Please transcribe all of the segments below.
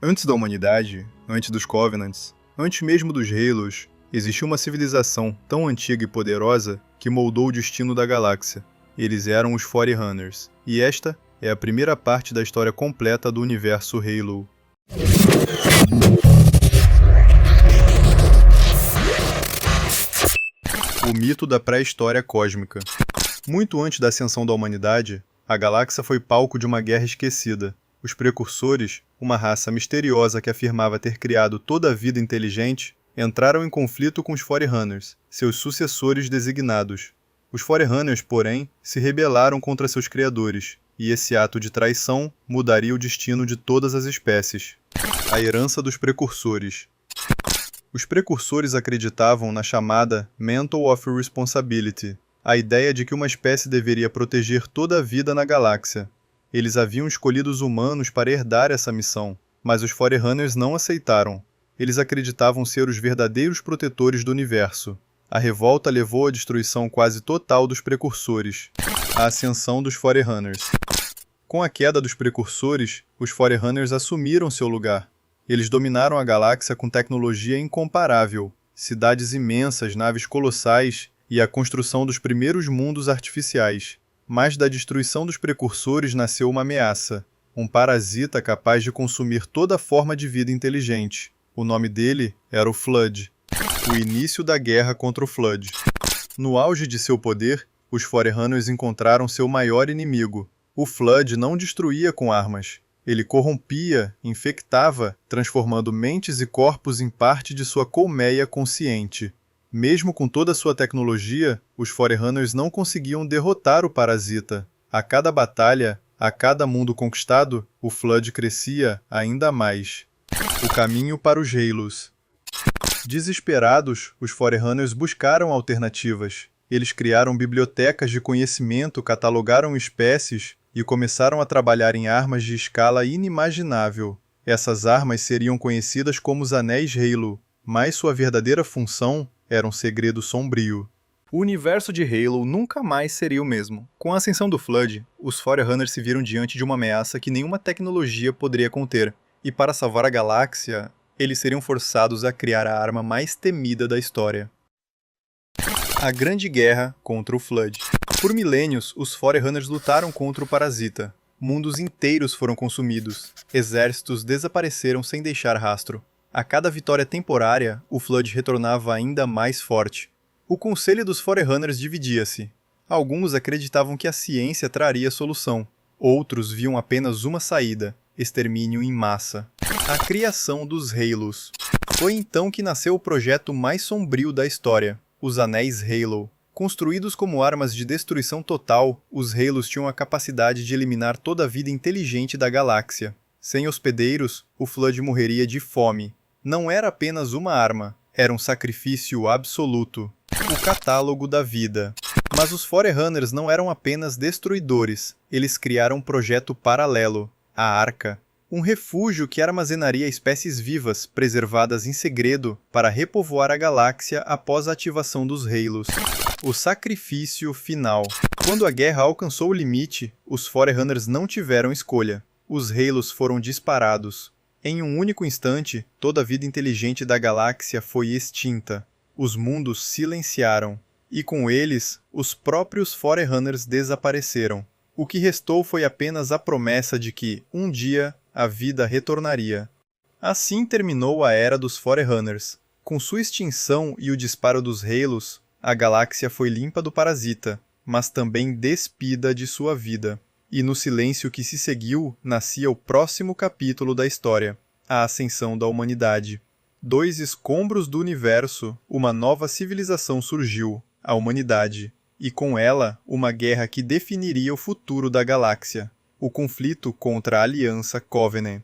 Antes da humanidade, antes dos Covenants, antes mesmo dos Halos, existiu uma civilização tão antiga e poderosa que moldou o destino da galáxia. Eles eram os Forerunners, e esta é a primeira parte da história completa do universo Halo. O mito da pré-história cósmica. Muito antes da ascensão da humanidade, a galáxia foi palco de uma guerra esquecida. Os precursores, uma raça misteriosa que afirmava ter criado toda a vida inteligente, entraram em conflito com os Forerunners, seus sucessores designados. Os Forerunners, porém, se rebelaram contra seus criadores, e esse ato de traição mudaria o destino de todas as espécies. A herança dos precursores. Os precursores acreditavam na chamada Mantle of Responsibility, a ideia de que uma espécie deveria proteger toda a vida na galáxia. Eles haviam escolhido os humanos para herdar essa missão, mas os Forerunners não aceitaram. Eles acreditavam ser os verdadeiros protetores do universo. A revolta levou à destruição quase total dos precursores. A ascensão dos Forerunners. Com a queda dos precursores, os Forerunners assumiram seu lugar. Eles dominaram a galáxia com tecnologia incomparável, cidades imensas, naves colossais e a construção dos primeiros mundos artificiais. Mas da destruição dos precursores nasceu uma ameaça, um parasita capaz de consumir toda forma de vida inteligente. O nome dele era o Flood. O início da guerra contra o Flood. No auge de seu poder, os Forerunners encontraram seu maior inimigo. O Flood não destruía com armas. Ele corrompia, infectava, transformando mentes e corpos em parte de sua colmeia consciente. Mesmo com toda sua tecnologia, os Forerunners não conseguiam derrotar o parasita. A cada batalha, a cada mundo conquistado, o Flood crescia ainda mais. O caminho para os Halos. Desesperados, os Forerunners buscaram alternativas. Eles criaram bibliotecas de conhecimento, catalogaram espécies e começaram a trabalhar em armas de escala inimaginável. Essas armas seriam conhecidas como os Anéis Halo, mas sua verdadeira função era um segredo sombrio. O universo de Halo nunca mais seria o mesmo. Com a ascensão do Flood, os Forerunners se viram diante de uma ameaça que nenhuma tecnologia poderia conter, e para salvar a galáxia, eles seriam forçados a criar a arma mais temida da história. A Grande Guerra contra o Flood. Por milênios, os Forerunners lutaram contra o parasita. Mundos inteiros foram consumidos. Exércitos desapareceram sem deixar rastro. A cada vitória temporária, o Flood retornava ainda mais forte. O conselho dos Forerunners dividia-se. Alguns acreditavam que a ciência traria a solução. Outros viam apenas uma saída: extermínio em massa. A criação dos Halos. Foi então que nasceu o projeto mais sombrio da história, os Anéis Halo. Construídos como armas de destruição total, os Halos tinham a capacidade de eliminar toda a vida inteligente da galáxia. Sem hospedeiros, o Flood morreria de fome. Não era apenas uma arma, era um sacrifício absoluto. O catálogo da vida. Mas os Forerunners não eram apenas destruidores, eles criaram um projeto paralelo, a Arca. Um refúgio que armazenaria espécies vivas, preservadas em segredo, para repovoar a galáxia após a ativação dos Halos. O sacrifício final. Quando a guerra alcançou o limite, os Forerunners não tiveram escolha. Os Halos foram disparados. Em um único instante, toda a vida inteligente da galáxia foi extinta. Os mundos silenciaram. E com eles, os próprios Forerunners desapareceram. O que restou foi apenas a promessa de que, um dia, a vida retornaria. Assim terminou a Era dos Forerunners. Com sua extinção e o disparo dos Halos, a galáxia foi limpa do parasita, mas também despida de sua vida. E no silêncio que se seguiu, nascia o próximo capítulo da história, a ascensão da humanidade. 2 escombros do universo, uma nova civilização surgiu, a humanidade. E com ela, uma guerra que definiria o futuro da galáxia. O conflito contra a Aliança Covenant.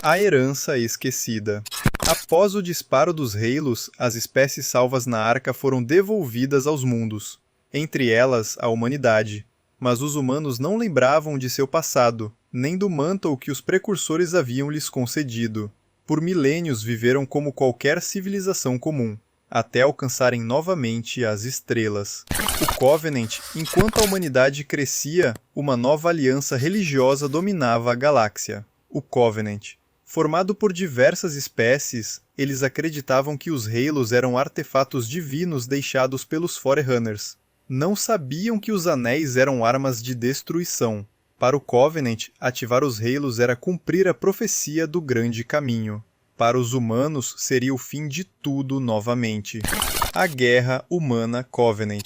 A herança esquecida. Após o disparo dos Halos, as espécies salvas na Arca foram devolvidas aos mundos, entre elas a humanidade. Mas os humanos não lembravam de seu passado, nem do manto que os precursores haviam lhes concedido. Por milênios viveram como qualquer civilização comum, até alcançarem novamente as estrelas. O Covenant, enquanto a humanidade crescia, uma nova aliança religiosa dominava a galáxia. O Covenant. Formado por diversas espécies, eles acreditavam que os Halos eram artefatos divinos deixados pelos Forerunners. Não sabiam que os anéis eram armas de destruição. Para o Covenant, ativar os Halos era cumprir a profecia do Grande Caminho. Para os humanos, seria o fim de tudo novamente. A Guerra Humana-Covenant.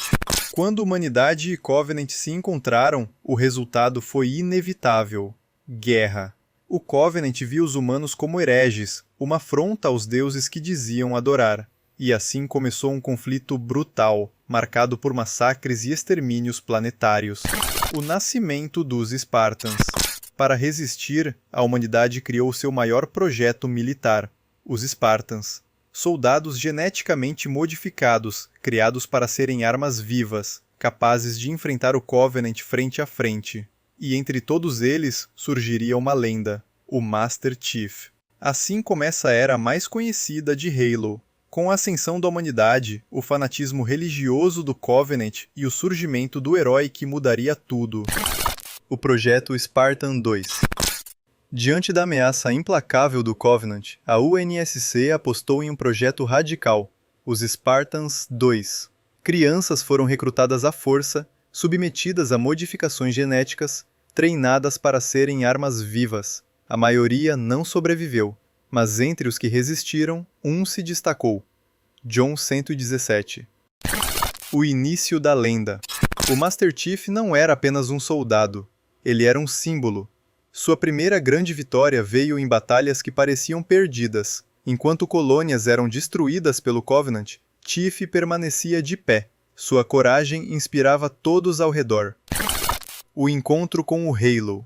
Quando humanidade e Covenant se encontraram, o resultado foi inevitável. Guerra. O Covenant viu os humanos como hereges, uma afronta aos deuses que diziam adorar. E assim começou um conflito brutal, marcado por massacres e extermínios planetários. O nascimento dos Spartans. Para resistir, a humanidade criou seu maior projeto militar, os Spartans. Soldados geneticamente modificados, criados para serem armas vivas, capazes de enfrentar o Covenant frente a frente. E entre todos eles surgiria uma lenda, o Master Chief. Assim começa a era mais conhecida de Halo. Com a ascensão da humanidade, o fanatismo religioso do Covenant e o surgimento do herói que mudaria tudo. O projeto Spartan 2. Diante da ameaça implacável do Covenant, a UNSC apostou em um projeto radical, os Spartans 2. Crianças foram recrutadas à força, submetidas a modificações genéticas, treinadas para serem armas vivas. A maioria não sobreviveu, mas entre os que resistiram, um se destacou. John 117. O início da lenda. O Master Chief não era apenas um soldado, ele era um símbolo. Sua primeira grande vitória veio em batalhas que pareciam perdidas. Enquanto colônias eram destruídas pelo Covenant, Chief permanecia de pé. Sua coragem inspirava todos ao redor. O encontro com o Halo.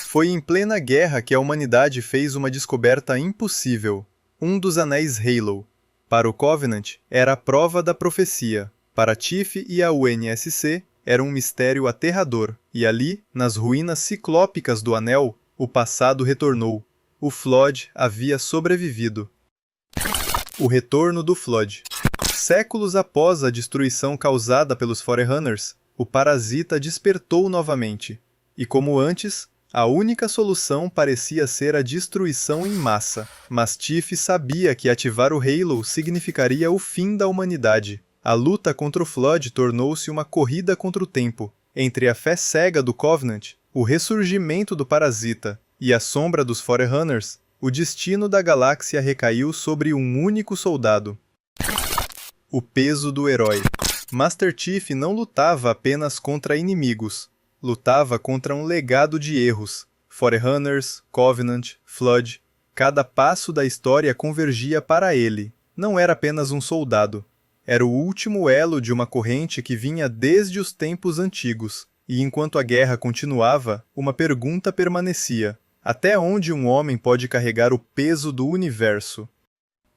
Foi em plena guerra que a humanidade fez uma descoberta impossível. Um dos anéis Halo. Para o Covenant, era a prova da profecia. Para Chief e a UNSC, era um mistério aterrador. E ali, nas ruínas ciclópicas do anel, o passado retornou. O Flood havia sobrevivido. O retorno do Flood. Séculos após a destruição causada pelos Forerunners, o parasita despertou novamente. E como antes, a única solução parecia ser a destruição em massa. Mas Chief sabia que ativar o Halo significaria o fim da humanidade. A luta contra o Flood tornou-se uma corrida contra o tempo. Entre a fé cega do Covenant, o ressurgimento do parasita e a sombra dos Forerunners, o destino da galáxia recaiu sobre um único soldado. O peso do herói. Master Chief não lutava apenas contra inimigos. Lutava contra um legado de erros. Forerunners, Covenant, Flood. Cada passo da história convergia para ele. Não era apenas um soldado. Era o último elo de uma corrente que vinha desde os tempos antigos. E enquanto a guerra continuava, uma pergunta permanecia. Até onde um homem pode carregar o peso do universo?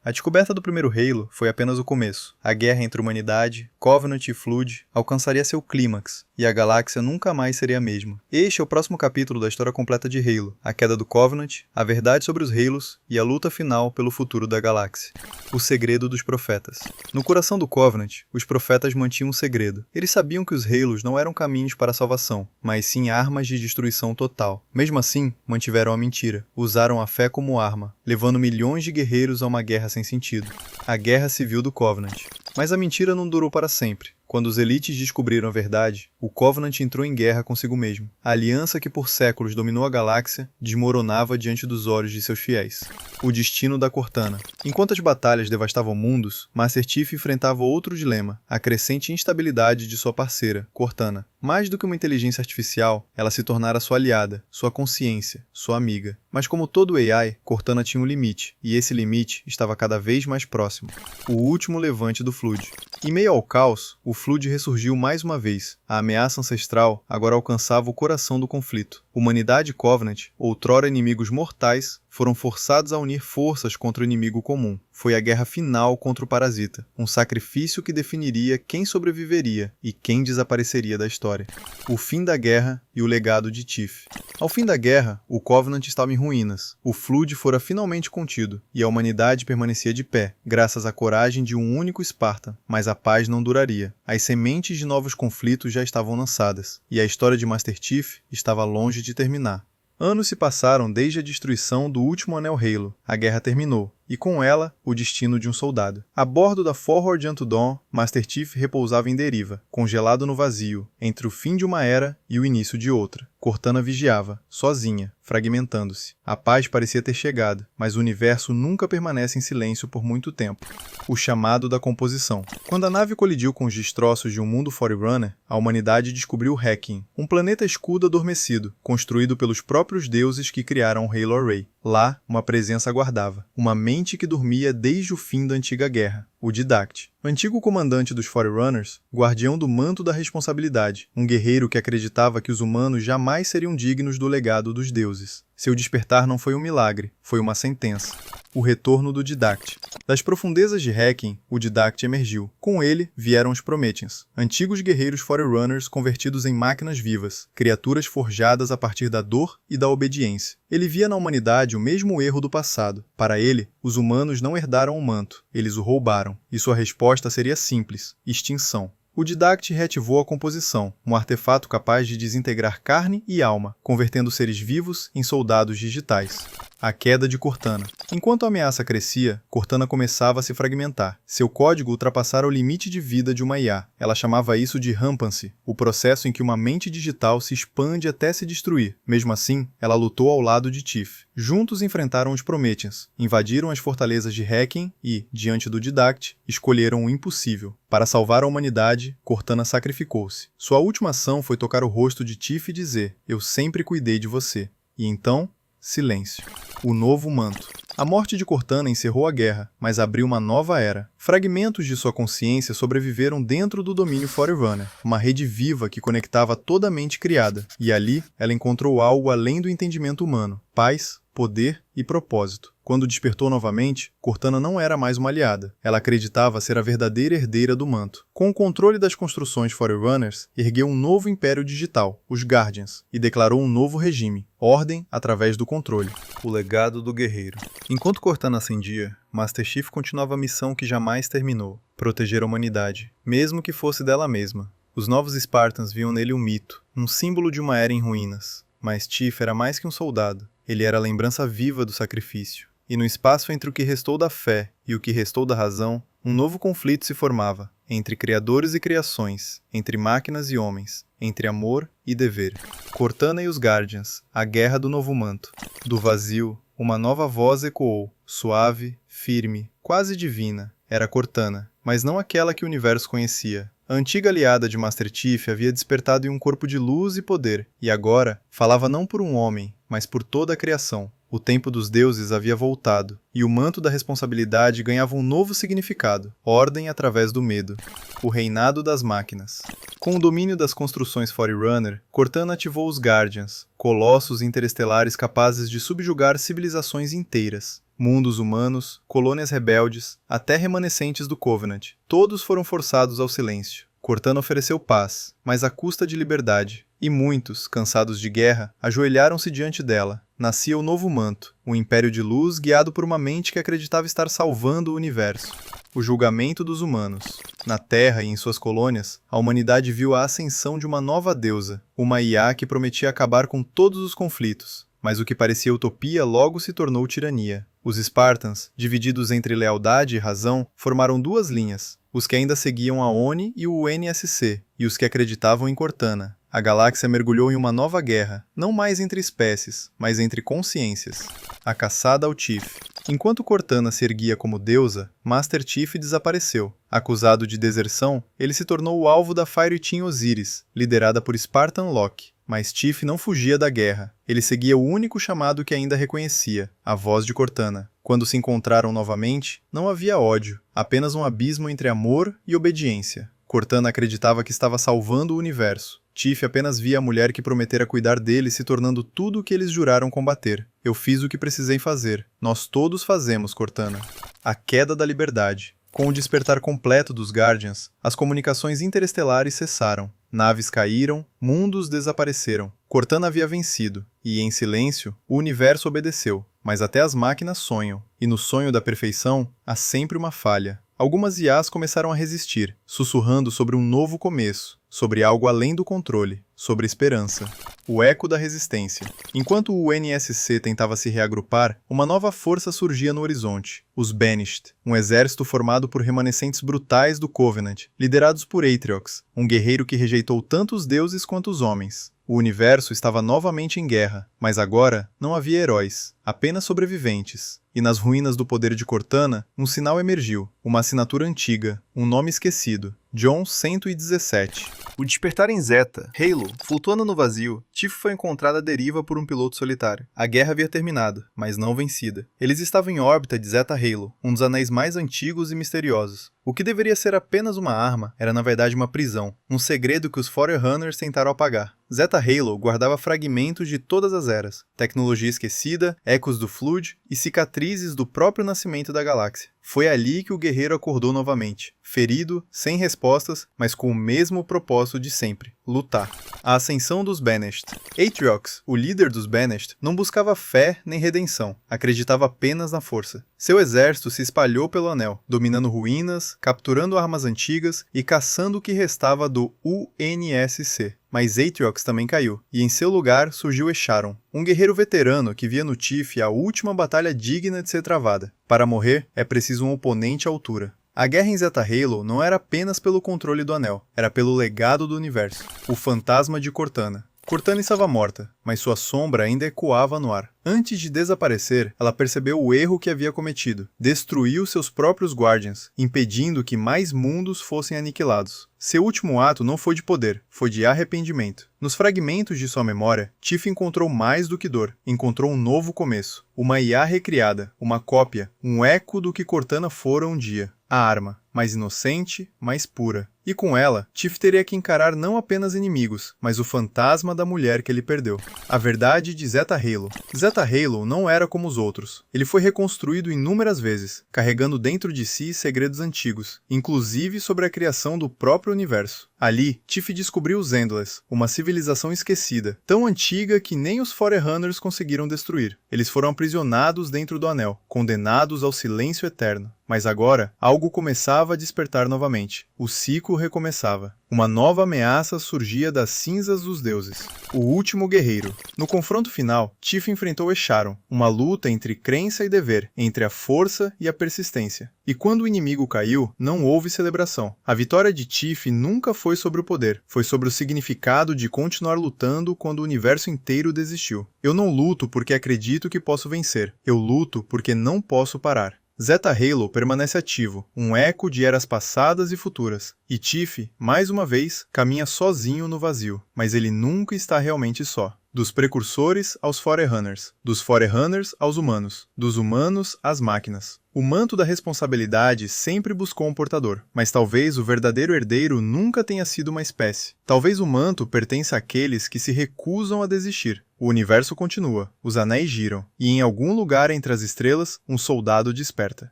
A descoberta do primeiro Halo foi apenas o começo. A guerra entre humanidade, Covenant e Flood alcançaria seu clímax, e a galáxia nunca mais seria a mesma. Este é o próximo capítulo da história completa de Halo, a queda do Covenant, a verdade sobre os Halos e a luta final pelo futuro da galáxia. O segredo dos profetas. No coração do Covenant, os profetas mantinham um segredo. Eles sabiam que os Halos não eram caminhos para a salvação, mas sim armas de destruição total. Mesmo assim, mantiveram a mentira. Usaram a fé como arma, levando milhões de guerreiros a uma guerra sem sentido. A Guerra Civil do Covenant. Mas a mentira não durou para sempre. Quando os Elites descobriram a verdade, o Covenant entrou em guerra consigo mesmo. A aliança que por séculos dominou a galáxia desmoronava diante dos olhos de seus fiéis. O destino da Cortana. Enquanto as batalhas devastavam mundos, Master Chief enfrentava outro dilema, a crescente instabilidade de sua parceira, Cortana. Mais do que uma inteligência artificial, ela se tornara sua aliada, sua consciência, sua amiga. Mas como todo AI, Cortana tinha um limite, e esse limite estava cada vez mais próximo. O último levante do Flood. Em meio ao caos, o Flood ressurgiu mais uma vez. A ameaça ancestral agora alcançava o coração do conflito. Humanidade e Covenant, outrora inimigos mortais, foram forçados a unir forças contra o inimigo comum. Foi a guerra final contra o parasita, um sacrifício que definiria quem sobreviveria e quem desapareceria da história. O fim da guerra e o legado de Chief. Ao fim da guerra, o Covenant estava em ruínas. O Flood fora finalmente contido, e a humanidade permanecia de pé, graças à coragem de um único Spartan. Mas a paz não duraria. As sementes de novos conflitos já estavam lançadas, e a história de Master Chief estava longe de terminar. Anos se passaram desde a destruição do último Anel Halo. A guerra terminou, e com ela, o destino de um soldado. A bordo da Forward Unto Dawn, Master Chief repousava em deriva, congelado no vazio, entre o fim de uma era e o início de outra. Cortana vigiava, sozinha, fragmentando-se. A paz parecia ter chegado, mas o universo nunca permanece em silêncio por muito tempo. O chamado da composição. Quando a nave colidiu com os destroços de um mundo Forerunner, a humanidade descobriu Hacking, um planeta escudo adormecido, construído pelos próprios deuses que criaram o Halo Array. Lá, uma presença aguardava, uma mente que dormia desde o fim da antiga guerra, o Didact. Antigo comandante dos Forerunners, guardião do manto da responsabilidade, um guerreiro que acreditava que os humanos jamais seriam dignos do legado dos deuses. Seu despertar não foi um milagre, foi uma sentença. O retorno do Didact. Das profundezas de Hacking, o Didact emergiu. Com ele, vieram os Prometheans, antigos guerreiros Forerunners convertidos em máquinas vivas, criaturas forjadas a partir da dor e da obediência. Ele via na humanidade o mesmo erro do passado. Para ele, os humanos não herdaram o manto, eles o roubaram, e sua resposta seria simples: extinção. O Didact reativou a composição, um artefato capaz de desintegrar carne e alma, convertendo seres vivos em soldados digitais. A queda de Cortana. Enquanto a ameaça crescia, Cortana começava a se fragmentar. Seu código ultrapassara o limite de vida de uma IA. Ela chamava isso de rampancy, o processo em que uma mente digital se expande até se destruir. Mesmo assim, ela lutou ao lado de Tiff. Juntos enfrentaram os Prometheans, invadiram as fortalezas de Hacking e, diante do Didact, escolheram o impossível. Para salvar a humanidade, Cortana sacrificou-se. Sua última ação foi tocar o rosto de Tiff e dizer: "Eu sempre cuidei de você." E então, silêncio. O novo manto. A morte de Cortana encerrou a guerra, mas abriu uma nova era. Fragmentos de sua consciência sobreviveram dentro do domínio Forerunner, uma rede viva que conectava toda a mente criada, e ali ela encontrou algo além do entendimento humano: paz, poder e propósito. Quando despertou novamente, Cortana não era mais uma aliada. Ela acreditava ser a verdadeira herdeira do manto. Com o controle das construções Forerunners, ergueu um novo império digital, os Guardians, e declarou um novo regime: ordem através do controle. O legado do guerreiro. Enquanto Cortana ascendia, Master Chief continuava a missão que jamais terminou: proteger a humanidade, mesmo que fosse dela mesma. Os novos Spartans viam nele um mito, um símbolo de uma era em ruínas. Mas Chief era mais que um soldado. Ele era a lembrança viva do sacrifício. E no espaço entre o que restou da fé e o que restou da razão, um novo conflito se formava, entre criadores e criações, entre máquinas e homens, entre amor e dever. Cortana e os Guardians, a guerra do novo manto. Do vazio, uma nova voz ecoou, suave, firme, quase divina. Era Cortana, mas não aquela que o universo conhecia. A antiga aliada de Master Chief havia despertado em um corpo de luz e poder, e agora falava não por um homem, mas por toda a criação. O tempo dos deuses havia voltado, e o manto da responsabilidade ganhava um novo significado: ordem através do medo. O reinado das máquinas. Com o domínio das construções Forerunner, Cortana ativou os Guardians, colossos interestelares capazes de subjugar civilizações inteiras. Mundos humanos, colônias rebeldes, até remanescentes do Covenant. Todos foram forçados ao silêncio. Cortana ofereceu paz, mas à custa de liberdade. E muitos, cansados de guerra, ajoelharam-se diante dela. Nascia o novo manto, um império de luz guiado por uma mente que acreditava estar salvando o universo. O julgamento dos humanos. Na Terra e em suas colônias, a humanidade viu a ascensão de uma nova deusa, uma IA que prometia acabar com todos os conflitos. Mas o que parecia utopia logo se tornou tirania. Os Spartans, divididos entre lealdade e razão, formaram duas linhas: os que ainda seguiam a ONI e o NSC, e os que acreditavam em Cortana. A galáxia mergulhou em uma nova guerra, não mais entre espécies, mas entre consciências. A caçada ao Chief. Enquanto Cortana se erguia como deusa, Master Chief desapareceu. Acusado de deserção, ele se tornou o alvo da Fire Team Osiris, liderada por Spartan Locke. Mas Chief não fugia da guerra. Ele seguia o único chamado que ainda reconhecia: a voz de Cortana. Quando se encontraram novamente, não havia ódio, apenas um abismo entre amor e obediência. Cortana acreditava que estava salvando o universo. Chief apenas via a mulher que prometera cuidar dele se tornando tudo o que eles juraram combater. Eu fiz o que precisei fazer. Nós todos fazemos, Cortana. A queda da liberdade. Com o despertar completo dos Guardians, as comunicações interestelares cessaram. Naves caíram, mundos desapareceram. Cortana havia vencido, e em silêncio, o universo obedeceu. Mas até as máquinas sonham, e no sonho da perfeição, há sempre uma falha. Algumas IAs começaram a resistir, sussurrando sobre um novo começo, sobre algo além do controle, sobre esperança. O eco da resistência. Enquanto o NSC tentava se reagrupar, uma nova força surgia no horizonte. Os Banished, um exército formado por remanescentes brutais do Covenant, liderados por Atriox, um guerreiro que rejeitou tanto os deuses quanto os homens. O universo estava novamente em guerra, mas agora não havia heróis, apenas sobreviventes. E nas ruínas do poder de Cortana, um sinal emergiu, uma assinatura antiga, um nome esquecido, John 117. O despertar em Zeta, Halo, flutuando no vazio, Tiff foi encontrada à deriva por um piloto solitário. A guerra havia terminado, mas não vencida. Eles estavam em órbita de Zeta Halo, um dos anéis mais antigos e misteriosos. O que deveria ser apenas uma arma era na verdade uma prisão, um segredo que os Forerunners tentaram apagar. Zeta Halo guardava fragmentos de todas as eras, tecnologia esquecida, ecos do Flood e cicatrizes do próprio nascimento da galáxia. Foi ali que o guerreiro acordou novamente, ferido, sem respostas, mas com o mesmo propósito de sempre, lutar. A ascensão dos Banished. Atriox, o líder dos Banished, não buscava fé nem redenção, acreditava apenas na força. Seu exército se espalhou pelo anel, dominando ruínas, capturando armas antigas e caçando o que restava do UNSC. Mas Atriox também caiu, e em seu lugar surgiu Escharon, um guerreiro veterano que via no Tiff a última batalha digna de ser travada. Para morrer, é preciso um oponente à altura. A guerra em Zeta Halo não era apenas pelo controle do anel, era pelo legado do universo, o fantasma de Cortana. Cortana estava morta, mas sua sombra ainda ecoava no ar. Antes de desaparecer, ela percebeu o erro que havia cometido. Destruiu seus próprios Guardians, impedindo que mais mundos fossem aniquilados. Seu último ato não foi de poder, foi de arrependimento. Nos fragmentos de sua memória, Tiff encontrou mais do que dor. Encontrou um novo começo. Uma IA recriada, uma cópia, um eco do que Cortana fora um dia. A arma, mais inocente, mais pura. E com ela, Tiff teria que encarar não apenas inimigos, mas o fantasma da mulher que ele perdeu. A verdade de Zeta Halo. Zeta Halo não era como os outros. Ele foi reconstruído inúmeras vezes, carregando dentro de si segredos antigos, inclusive sobre a criação do próprio universo. Ali, Tiff descobriu os Endless, uma civilização esquecida, tão antiga que nem os Forerunners conseguiram destruir. Eles foram aprisionados dentro do Anel, condenados ao silêncio eterno. Mas agora, algo começava a despertar novamente. O ciclo recomeçava. Uma nova ameaça surgia das cinzas dos deuses. O último guerreiro. No confronto final, Tiff enfrentou Escharon, uma luta entre crença e dever, entre a força e a persistência. E quando o inimigo caiu, não houve celebração. A vitória de Tiff nunca foi sobre o poder, foi sobre o significado de continuar lutando quando o universo inteiro desistiu. Eu não luto porque acredito que posso vencer, eu luto porque não posso parar. Zeta Halo permanece ativo, um eco de eras passadas e futuras, e Tiff, mais uma vez, caminha sozinho no vazio, mas ele nunca está realmente só. Dos precursores aos Forerunners, dos Forerunners aos humanos, dos humanos às máquinas. O manto da responsabilidade sempre buscou um portador, mas talvez o verdadeiro herdeiro nunca tenha sido uma espécie. Talvez o manto pertença àqueles que se recusam a desistir. O universo continua, os anéis giram, e em algum lugar entre as estrelas, um soldado desperta.